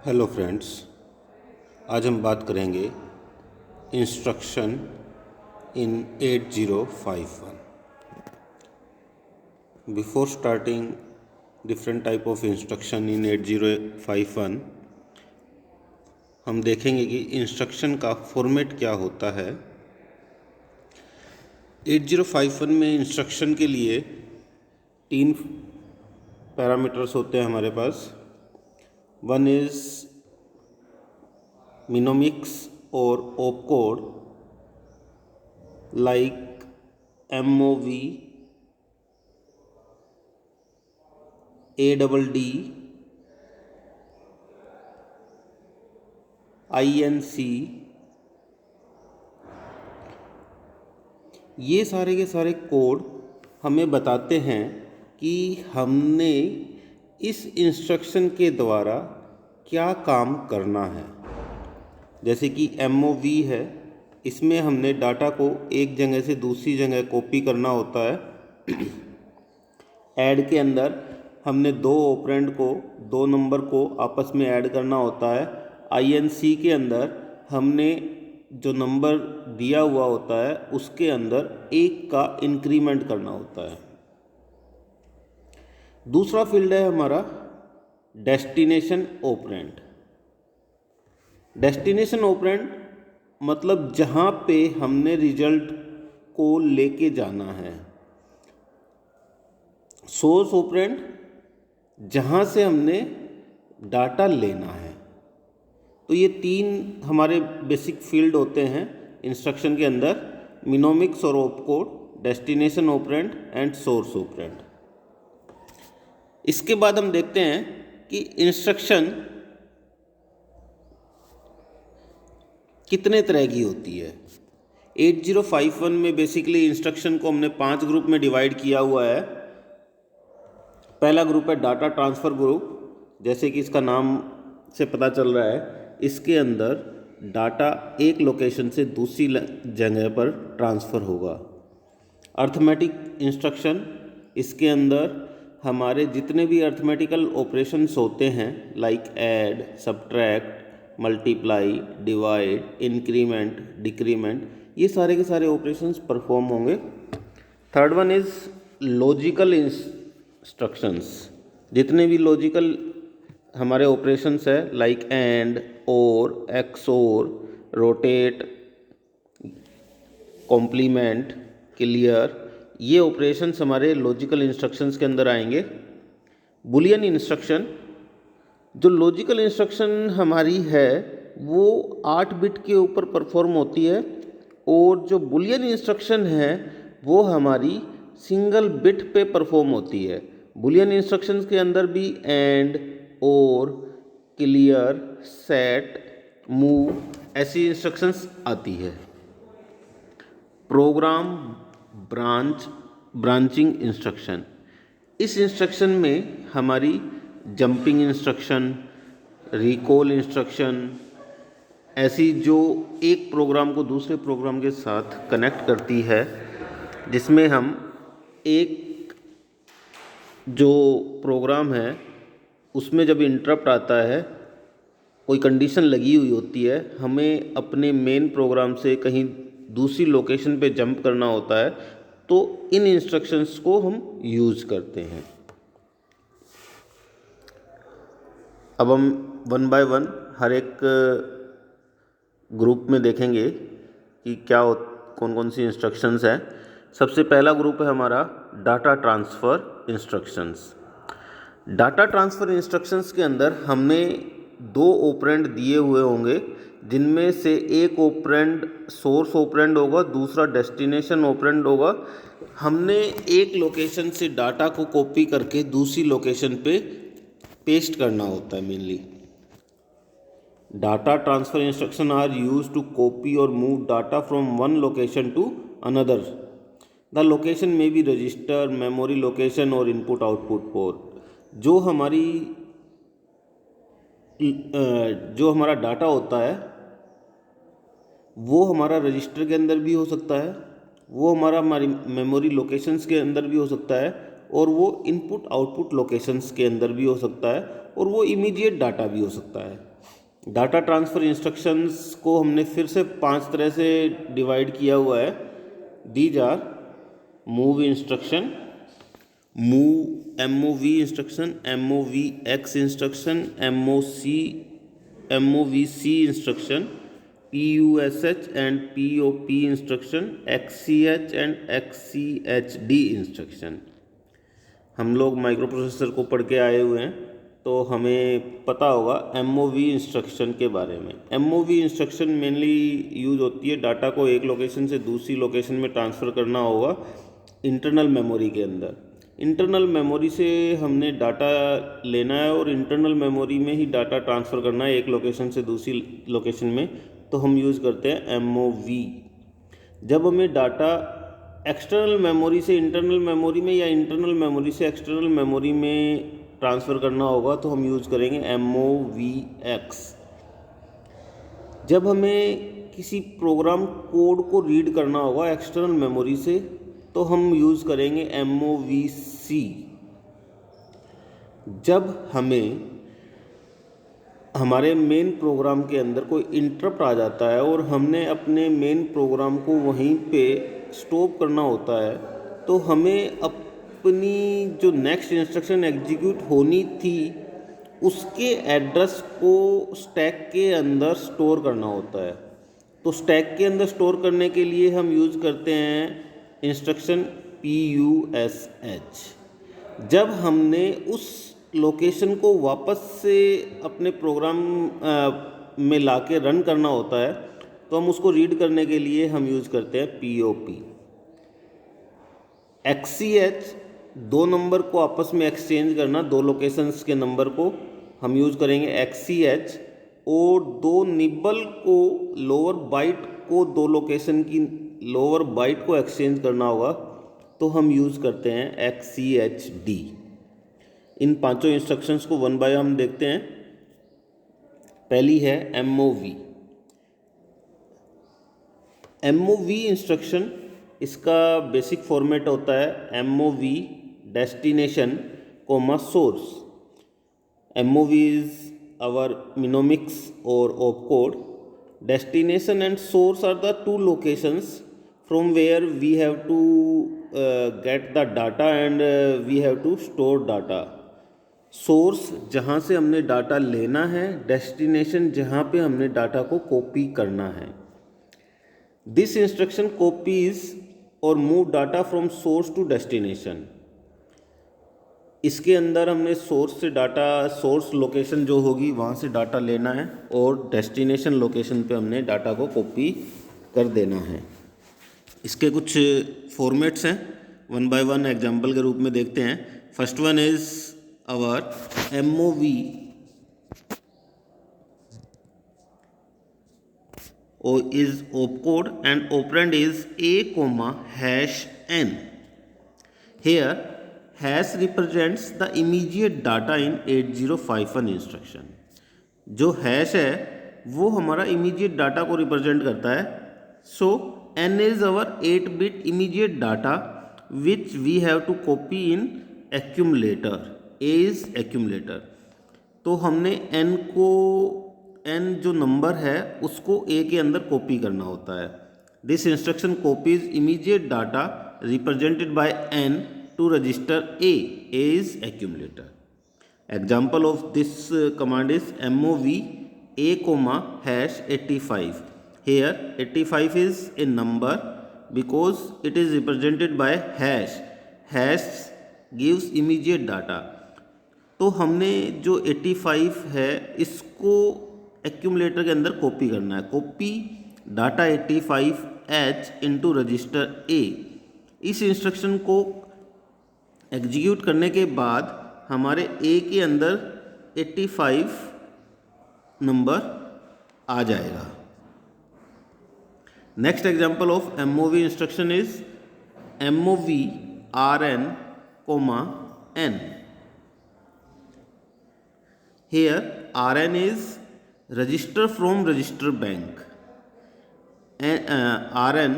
Hello friends, आज हम बात करेंगे instruction in 8051। Before starting different type of instruction इन 8051, हम देखेंगे कि इंस्ट्रक्शन का फॉर्मेट क्या होता है। 8051 में इंस्ट्रक्शन के लिए 3 पैरामीटर्स होते हैं हमारे पास। वन इज़ मिनोमिक्स और opcode like MOV, ADD, INC, ये सारे के सारे कोड हमें बताते हैं कि हमने इस इंस्ट्रक्शन के द्वारा क्या काम करना है। जैसे कि MOV है, इसमें हमने डाटा को एक जगह से दूसरी जगह कॉपी करना होता है। ऐड के अंदर हमने 2 ऑपरेंड को, 2 नंबर को आपस में ऐड करना होता है। INC के अंदर हमने जो नंबर दिया हुआ होता है उसके अंदर 1 का इंक्रीमेंट करना होता है। दूसरा फील्ड है हमारा डेस्टिनेशन ऑपरेंड। डेस्टिनेशन ऑपरेंड मतलब जहाँ पे हमने रिजल्ट को लेके जाना है। सोर्स ऑपरेंड जहाँ से हमने डाटा लेना है। तो ये 3 हमारे बेसिक फील्ड होते हैं इंस्ट्रक्शन के अंदर: मिनोमिक्स और opcode, destination operand and source operand. इसके बाद हम देखते हैं कि इंस्ट्रक्शन कितने तरह की होती है। 8051 में बेसिकली इंस्ट्रक्शन को हमने 5 ग्रुप में डिवाइड किया हुआ है। पहला ग्रुप है डाटा ट्रांसफ़र ग्रुप। जैसे कि इसका नाम से पता चल रहा है, इसके अंदर डाटा एक लोकेशन से दूसरी जगह पर ट्रांसफ़र होगा। अर्थमेटिक इंस्ट्रक्शन, इसके अंदर हमारे जितने भी अर्थमेटिकल ऑपरेशंस होते हैं like add, subtract, multiply, divide, increment, decrement, ये सारे के सारे ऑपरेशंस परफॉर्म होंगे। Third one is logical instructions. जितने भी लॉजिकल हमारे ऑपरेशंस है लाइक एंड, और, एक्सओर, रोटेट, कॉम्प्लीमेंट, क्लियर, ये ऑपरेशंस हमारे लॉजिकल इंस्ट्रक्शंस के अंदर आएंगे। बुलियन इंस्ट्रक्शन, जो लॉजिकल इंस्ट्रक्शन हमारी है वो 8 बिट के ऊपर परफॉर्म होती है, और जो बुलियन इंस्ट्रक्शन है वो हमारी सिंगल बिट पे परफॉर्म होती है। बुलियन इंस्ट्रक्शंस के अंदर भी एंड, और, क्लियर, सेट, मूव, ऐसी इंस्ट्रक्शंस आती है। प्रोग्राम ब्रांचिंग इंस्ट्रक्शन, इस इंस्ट्रक्शन में हमारी जंपिंग इंस्ट्रक्शन, रिकॉल इंस्ट्रक्शन, ऐसी जो एक प्रोग्राम को दूसरे प्रोग्राम के साथ कनेक्ट करती है, जिसमें हम एक जो प्रोग्राम है उसमें जब इंटरप्ट आता है, कोई कंडीशन लगी हुई होती है, हमें अपने मेन प्रोग्राम से कहीं दूसरी लोकेशन पे जंप करना होता है, तो इन इंस्ट्रक्शंस को हम यूज़ करते हैं। अब हम वन बाय वन हर एक ग्रुप में देखेंगे कि क्या कौन कौन सी इंस्ट्रक्शंस हैं। सबसे पहला ग्रुप है हमारा data transfer instructions. Data transfer instructions के अंदर हमने 2 ऑपरेंड दिए हुए होंगे, जिनमें से एक ऑपरेंड सोर्स ऑपरेंड होगा, दूसरा डेस्टिनेशन ऑपरेंड होगा। हमने एक लोकेशन से डाटा को कॉपी करके दूसरी लोकेशन पे पेस्ट करना होता है mainly. Data transfer instruction are use to copy और move data from one location to another. The location में बी रजिस्टर, मेमोरी लोकेशन और इनपुट आउटपुट पोर्ट। जो हमारा डाटा होता है वो हमारा रजिस्टर के अंदर भी हो सकता है, वो हमारी मेमोरी लोकेशंस के अंदर भी हो सकता है, और वो इनपुट आउटपुट लोकेशंस के अंदर भी हो सकता है और वो इमीडिएट डाटा भी हो सकता है। डाटा ट्रांसफ़र इंस्ट्रक्शंस को हमने फिर से 5 तरह से डिवाइड किया हुआ है। These are move instruction, MOV instruction, MOVX instruction, MOVC instruction, PUSH and POP instruction, XCH and XCHD instruction. हम लोग माइक्रो प्रोसेसर को पढ़ के आए हुए हैं तो हमें पता होगा MOV इंस्ट्रक्शन के बारे में। MOV इंस्ट्रक्शन मेनली यूज़ होती है डाटा को एक लोकेशन से दूसरी लोकेशन में ट्रांसफ़र करना होगा इंटरनल मेमोरी के अंदर। इंटरनल मेमोरी से हमने डाटा लेना है और इंटरनल मेमोरी में ही डाटा ट्रांसफ़र करना है एक लोकेशन से दूसरी लोकेशन में, तो हम यूज़ करते हैं MOV। जब हमें डाटा एक्सटर्नल मेमोरी से इंटरनल मेमोरी में या इंटरनल मेमोरी से एक्सटर्नल मेमोरी में ट्रांसफ़र करना होगा तो हम यूज़ करेंगे MOVX। जब हमें किसी प्रोग्राम कोड को रीड करना होगा एक्सटर्नल मेमोरी से तो हम यूज़ करेंगे MOVC। जब हमें हमारे मेन प्रोग्राम के अंदर कोई इंटरप्ट आ जाता है और हमने अपने मेन प्रोग्राम को वहीं पे स्टॉप करना होता है तो हमें अपनी जो नेक्स्ट इंस्ट्रक्शन एग्जीक्यूट होनी थी उसके एड्रेस को स्टैक के अंदर स्टोर करना होता है। तो स्टैक के अंदर स्टोर करने के लिए हम यूज़ करते हैं इंस्ट्रक्शन PUSH। जब हमने उस लोकेशन को वापस से अपने प्रोग्राम में लाके रन करना होता है तो हम उसको रीड करने के लिए हम यूज़ करते हैं POP। XCH 2 नंबर को आपस में एक्सचेंज करना, 2 लोकेशंस के नंबर को हम यूज़ करेंगे XCH, और 2 निबल को लोअर बाइट को 2 लोकेशन की लोअर बाइट को एक्सचेंज करना होगा तो हम यूज़ करते हैं XCHD। इन पांचों इंस्ट्रक्शंस को वन बाय हम देखते हैं। पहली है MOV। MOV इंस्ट्रक्शन, इसका बेसिक फॉर्मेट होता है MOV destination comma source. MOV is our mnemonics और opcode. Destination and source are the 2 locations from where we have to get the data and we have to store data. Source जहाँ से हमने data लेना है, destination जहाँ पे हमने data को कॉपी करना है। दिस इंस्ट्रक्शन कॉपीज और move data from source to destination. इसके अंदर हमने सोर्स से डाटा, सोर्स लोकेशन जो होगी वहाँ से डाटा लेना है और डेस्टिनेशन लोकेशन पे हमने डाटा को कॉपी कर देना है। इसके कुछ फॉर्मेट्स हैं, वन बाय वन एग्जांपल के रूप में देखते हैं। First one is our MOV is opcode and operand is A,#n. Here hash represents the immediate data in 8051 instruction. जो हैश है वो हमारा इमीडिएट डाटा को रिप्रेजेंट करता है। So n is our 8-bit immediate data which we have to copy in accumulator. A is accumulator. तो हमने n जो नंबर है उसको A के अंदर कॉपी करना होता है। This instruction copies immediate data represented by n to register A. A is accumulator. Example of this command is MOV A,#85. Here 85 is a number because it is represented by hash. Hash gives immediate data. तो हमने जो 85 है इसको accumulator के अंदर copy करना है। Copy data 85H into register A। इस इंस्ट्रक्शन को एग्जीक्यूट करने के बाद हमारे A के अंदर 85 नंबर आ जाएगा। Next example of MOV instruction is MOV RN, N. Here RN is register from register bank. RN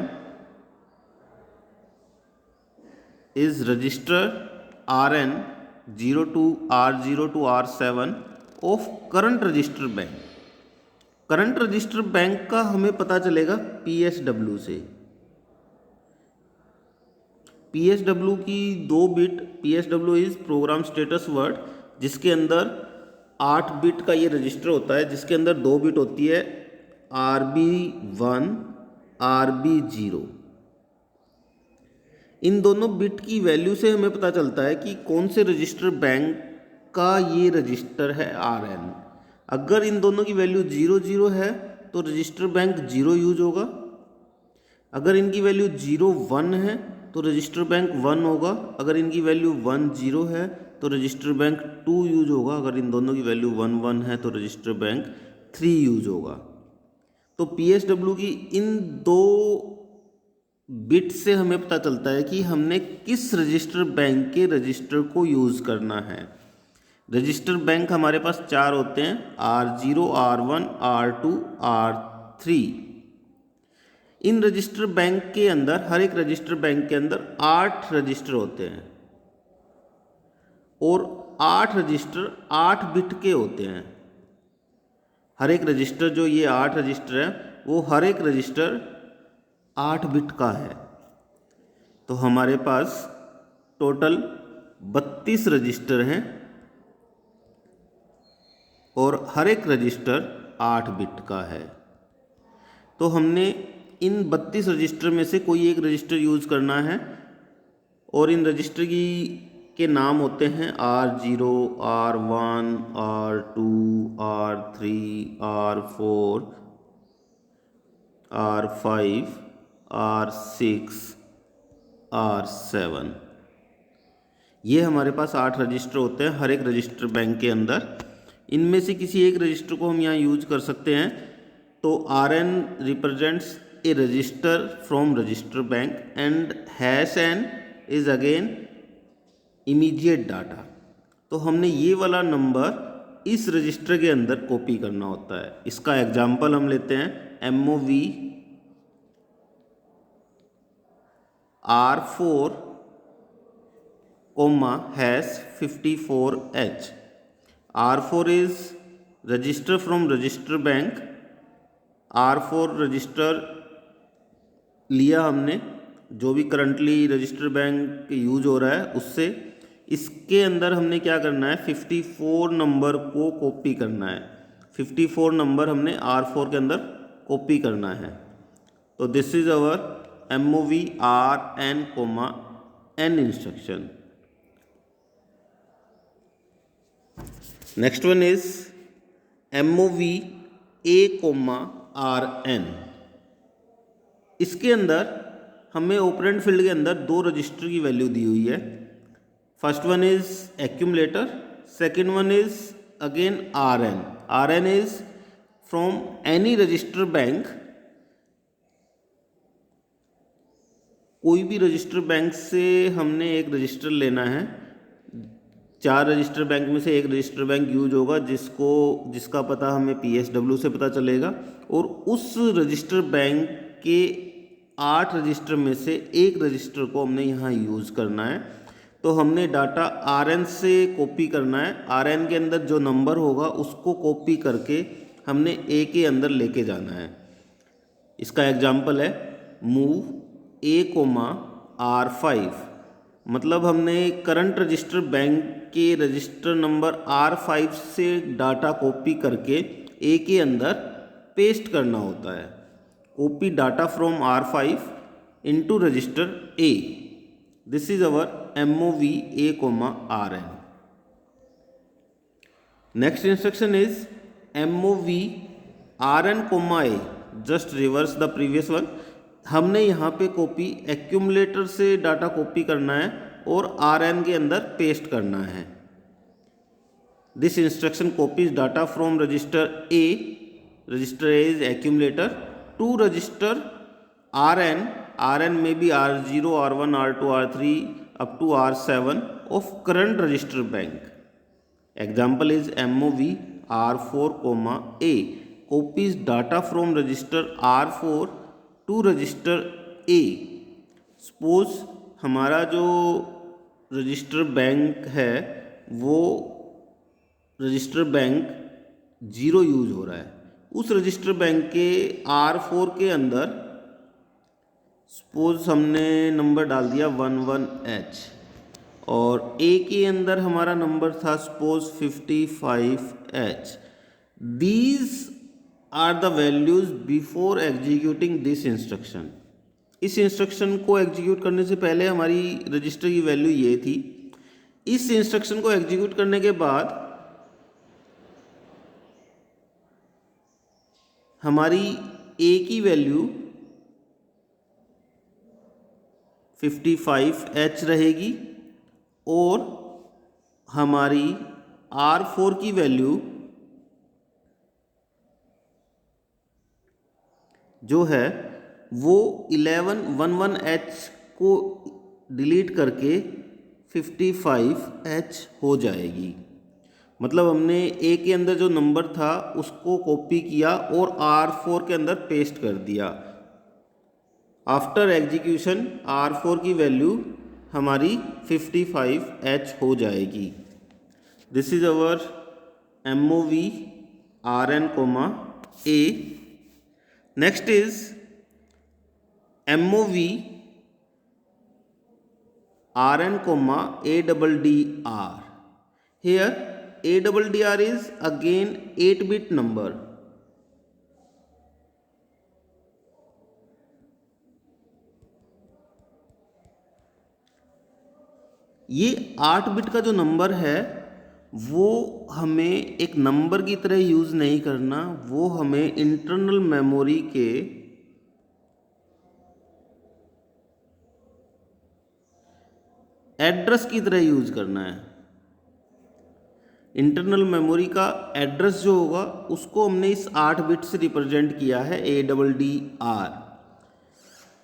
is register Rn 02 R0 to R7 of current register bank. Current register bank का हमें पता चलेगा PSW से। PSW की 2 bit, PSW is program status word, जिसके अंदर 8 bit का ये रजिस्टर होता है, जिसके अंदर 2 बिट होती है RB1 RB0। इन दोनों बिट की वैल्यू से हमें पता चलता है कि कौन से रजिस्टर बैंक का ये रजिस्टर है Rn। अगर इन दोनों की वैल्यू 00 है तो रजिस्टर बैंक 0 यूज होगा। अगर इनकी वैल्यू 01 है तो रजिस्टर बैंक 1 होगा। अगर इनकी वैल्यू 10 है तो रजिस्टर बैंक 2 यूज होगा। अगर इन दोनों की वैल्यू 11 है तो रजिस्टर बैंक 3 यूज होगा। तो PSW की इन 2 बिट से हमें पता चलता है कि हमने किस रजिस्टर बैंक के रजिस्टर को यूज़ करना है। रजिस्टर बैंक हमारे पास 4 होते हैं, R0 R1 R2 R3। In register bank के अंदर, हर एक रजिस्टर बैंक के अंदर 8 रजिस्टर होते हैं और 8 रजिस्टर 8 बिट के होते हैं। हर एक रजिस्टर, जो ये 8 रजिस्टर है, वो हर एक रजिस्टर 8 बिट का है। तो हमारे पास टोटल 32 रजिस्टर हैं और हर एक रजिस्टर 8 बिट का है। तो हमने इन 32 रजिस्टर में से कोई एक रजिस्टर यूज़ करना है और इन रजिस्टर के नाम होते हैं R0 R1 R2 R3 R4 R5 R6 R7। ये हमारे पास 8 रजिस्टर होते हैं हर एक रजिस्टर बैंक के अंदर। इनमें से किसी एक रजिस्टर को हम यहाँ यूज कर सकते हैं। तो Rn represents A register from register bank and #n is again immediate data. तो हमने ये वाला नंबर इस रजिस्टर के अंदर कॉपी करना होता है। इसका एग्जाम्पल हम लेते हैं MOV R4, #54H। R4 is register from register bank। R4 register लिया हमने, जो भी करंटली रजिस्टर बैंक यूज हो रहा है उससे। इसके अंदर हमने क्या करना है, 54 नंबर को कॉपी करना है। 54 नंबर हमने R4 के अंदर कॉपी करना है। तो this is our MOV Rn, N instruction. Next one is MOV A, Rn। इसके अंदर हमें ऑपरेंड फील्ड के अंदर 2 रजिस्टर की वैल्यू दी हुई है। First one is accumulator, second one is again Rn। Rn is from any register bank. कोई भी रजिस्टर बैंक से हमने एक रजिस्टर लेना है। 4 रजिस्टर बैंक में से एक रजिस्टर बैंक यूज होगा जिसका पता हमें PSW से पता चलेगा, और उस रजिस्टर बैंक के 8 रजिस्टर में से एक रजिस्टर को हमने यहाँ यूज़ करना है। तो हमने डाटा Rn से कॉपी करना है। Rn के अंदर जो नंबर होगा उसको कॉपी करके हमने A के अंदर लेके जाना है। इसका एग्जाम्पल है मूव A, R5। मतलब हमने करंट रजिस्टर बैंक के रजिस्टर नंबर R5 से डाटा कॉपी करके A के अंदर पेस्ट करना होता है। Copy data from R5 into register A। This is our MOV A, Rn। Next instruction is MOV Rn, A। Just reverse the previous one. हमने यहाँ पे कॉपी एक्यूमुलेटर से डाटा कॉपी करना है और Rn के अंदर पेस्ट करना है। This instruction copies data from register A, register A is accumulator, to register Rn में भी R0 R1 R2 R3 up to R7 of current register bank. Example is MOV R4, A copies data from register R4 to register A। Suppose हमारा जो register bank है वो register bank 0 use हो रहा है, उस रजिस्टर बैंक के R4 के अंदर सपोज हमने नंबर डाल दिया 11H और A के अंदर हमारा नंबर था suppose 55H। These are the values before executing this instruction. इस इंस्ट्रक्शन को एग्जीक्यूट करने से पहले हमारी रजिस्टर की वैल्यू ये थी। इस इंस्ट्रक्शन को एग्जीक्यूट करने के बाद हमारी A की वैल्यू 55H रहेगी और हमारी R4 की वैल्यू जो है वो 11H को डिलीट करके 55H हो जाएगी। मतलब हमने A के अंदर जो नंबर था उसको कॉपी किया और R4 के अंदर पेस्ट कर दिया। आफ्टर एग्जीक्यूशन R4 की वैल्यू हमारी 55H हो जाएगी। This is our MOV RN, A। Next is MOV RN, ADDR। Here ADDR is again 8-bit number। ये 8 बिट का जो नंबर है वो हमें एक नंबर की तरह यूज़ नहीं करना, वो हमें इंटरनल मेमोरी के एड्रेस की तरह यूज़ करना है। इंटरनल मेमोरी का एड्रेस जो होगा उसको हमने इस 8 बिट से रिप्रेजेंट किया है ADDR।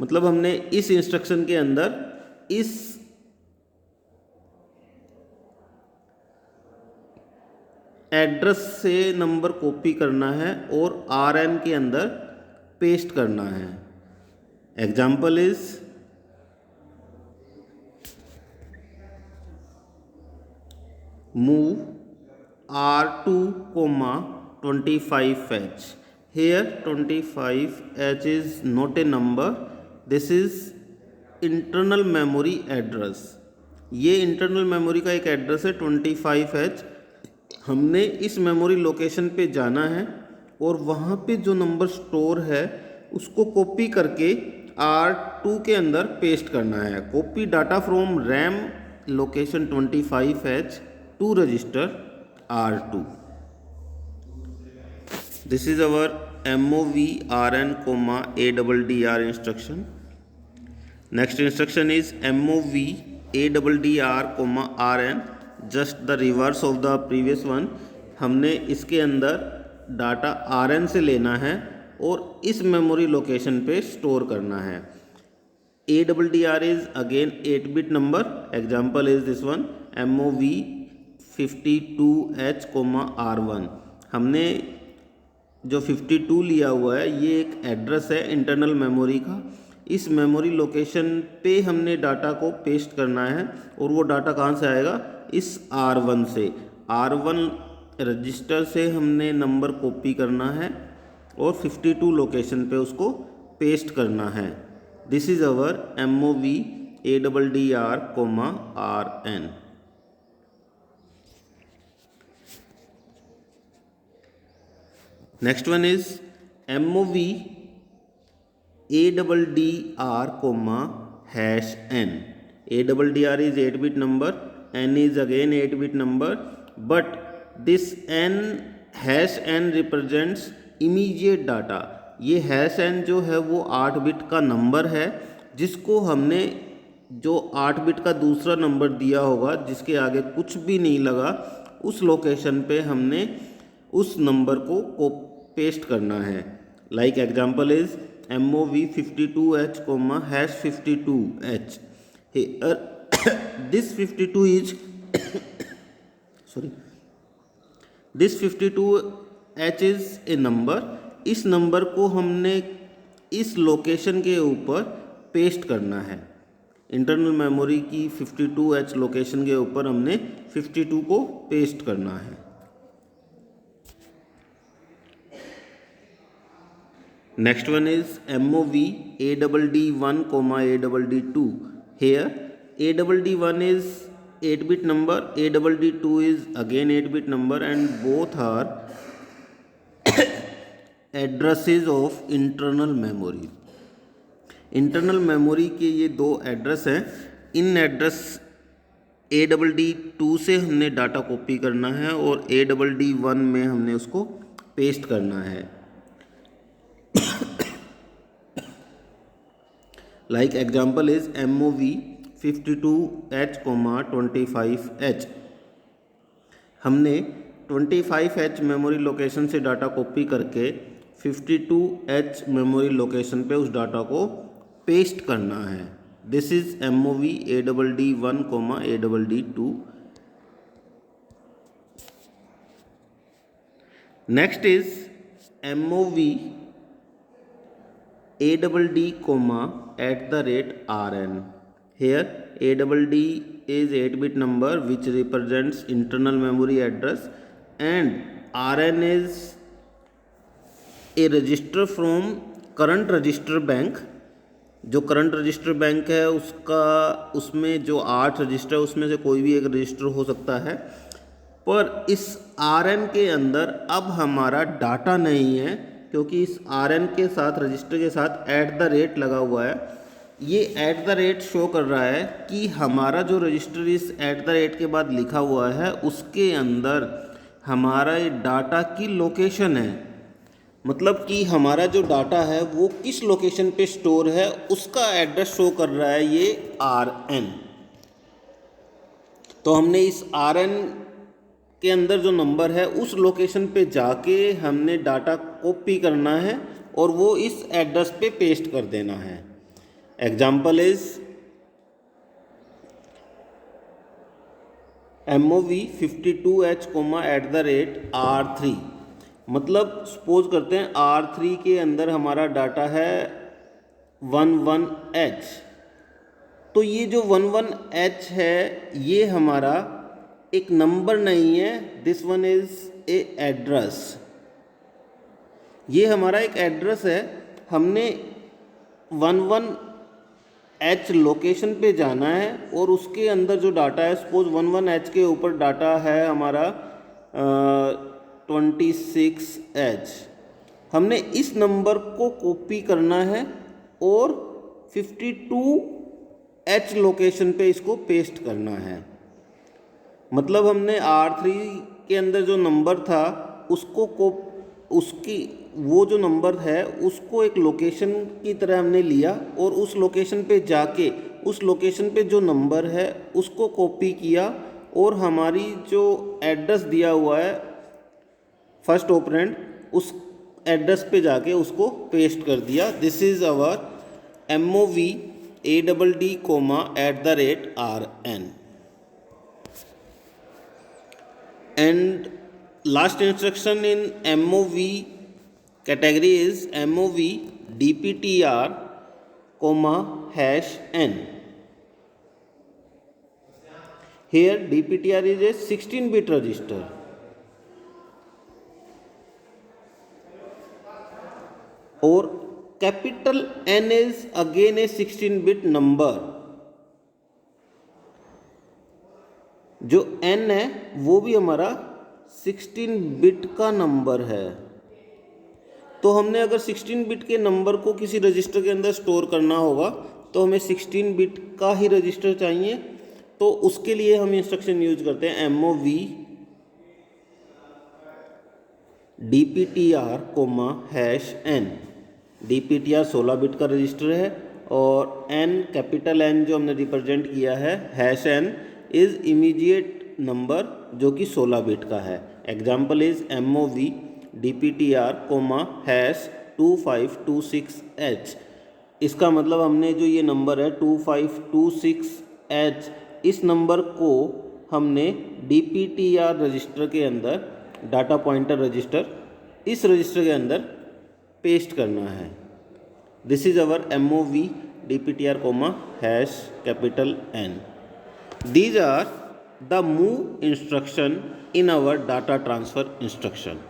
मतलब हमने इस इंस्ट्रक्शन के अंदर इस एड्रेस से नंबर कॉपी करना है और RN के अंदर पेस्ट करना है। Example is move R2, 25H। Here 25H is not a number, this is internal memory address। ये इंटरनल मेमोरी का एक एड्रेस है 25H। हमने इस मेमोरी लोकेशन पे जाना है और वहाँ पे जो नंबर स्टोर है उसको कॉपी करके R2 के अंदर पेस्ट करना है। Copy data from RAM location 25H to register R2। This is our MOV RN, ADDR instruction. Next instruction is MOV ADDR, RN, just the reverse of the previous one. हमने इसके अंदर data RN से लेना है और इस memory location पे store करना है। ADDR is again 8-bit number. Example is this one MOV 52H, R1। हमने जो 52 लिया हुआ है ये एक एड्रेस है इंटरनल मेमोरी का। इस मेमोरी लोकेशन पे हमने डाटा को पेस्ट करना है और वो डाटा कहाँ से आएगा, इस R1 से। R1 रजिस्टर से हमने नंबर कॉपी करना है और 52 लोकेशन पे उसको पेस्ट करना है। This is our MOV ADDR, RN। Next one is MOV ADDR, #N। ADDR is 8-bit number, N is again 8-bit number, but this #N represents immediate data। ये #N जो है वो 8 बिट का number है जिसको हमने जो 8 बिट का दूसरा नंबर दिया होगा जिसके आगे कुछ भी नहीं लगा उस लोकेशन पे हमने उस नंबर को पेस्ट करना है। Like example is MOV 52H, #52H। Here this 52 is this 52H is a number। इस नंबर को हमने इस लोकेशन के ऊपर पेस्ट करना है। इंटरनल मेमोरी की 52H लोकेशन के ऊपर हमने 52 को पेस्ट करना है। Next one is MOV ADD1, ADD2। Here ADD1 is 8-bit number, ADD2 is again 8-bit number, and both are addresses of internal memory। Internal memory के ये दो एड्रेस हैं। इन एड्रेस ADD2 से हमने डाटा कॉपी करना है और ADD1 में हमने उसको पेस्ट करना है। Like example is MOV 52H, 25H। हमने 25H मेमोरी लोकेशन से डाटा कॉपी करके 52H मेमोरी लोकेशन पे उस डाटा को पेस्ट करना है। This is MOV ADD1, ADD2। Next is MOV ADD, @RN। Here ADD is 8-bit number which represents internal memory address, and RN is a register from current register bank। जो current register bank है उसमें जो 8 register है उसमें से कोई भी एक रजिस्टर हो सकता है। पर इस RN के अंदर अब हमारा डाटा नहीं है, क्योंकि इस RN के साथ, रजिस्टर के साथ @ लगा हुआ है। ये @ शो कर रहा है कि हमारा जो रजिस्टर इस @ के बाद लिखा हुआ है उसके अंदर हमारा ये डाटा की लोकेशन है। मतलब कि हमारा जो डाटा है वो किस लोकेशन पे स्टोर है उसका एड्रेस शो कर रहा है ये RN। तो हमने इस RN के अंदर जो नंबर है उस लोकेशन पे जाके हमने डाटा कॉपी करना है और वो इस एड्रेस पे पेस्ट कर देना है। Example is MOV 52H, @R3। मतलब सपोज करते हैं R3 के अंदर हमारा डाटा है 11H। तो ये जो 11H है ये हमारा एक नंबर नहीं है, this one is a address. ये हमारा एक एड्रेस है। हमने 11H लोकेशन पे जाना है और उसके अंदर जो डाटा है, सपोज 11H के ऊपर डाटा है हमारा 26H। हमने इस नंबर को कॉपी करना है और 52H लोकेशन पे इसको पेस्ट करना है। मतलब हमने R3 के अंदर जो नंबर था उसकी वो जो नंबर है उसको एक लोकेशन की तरह हमने लिया और उस लोकेशन पे जाके उस लोकेशन पे जो नंबर है उसको कॉपी किया और हमारी जो एड्रेस दिया हुआ है फर्स्ट ऑपरेंड उस एड्रेस पे जाके उसको पेस्ट कर दिया। This is our MOV ADD, @RN। And last instruction in MOV category is MOV DPTR, #N। Here DPTR is a 16-bit register और capital N is again a 16-bit number। जो N है वो भी हमारा 16 bit का number है। तो हमने अगर 16 बिट के नंबर को किसी रजिस्टर के अंदर स्टोर करना होगा तो हमें 16 बिट का ही रजिस्टर चाहिए। तो उसके लिए हम इंस्ट्रक्शन यूज करते हैं MOV DPTR, #N। DPTR 16 bit का रजिस्टर है और N, कैपिटल N जो हमने रिप्रेजेंट किया है, #N इज़ इमीडिएट नंबर जो कि 16 बिट का है। Example is MOV DPTR, #2526H। इसका मतलब हमने जो ये नंबर है 2526H, इस नंबर को हमने DPTR रजिस्टर के अंदर, डाटा पॉइंटर रजिस्टर, इस रजिस्टर के अंदर पेस्ट करना है। This is our MOV dptr comma hash capital N. These are the move instruction in our data transfer instruction.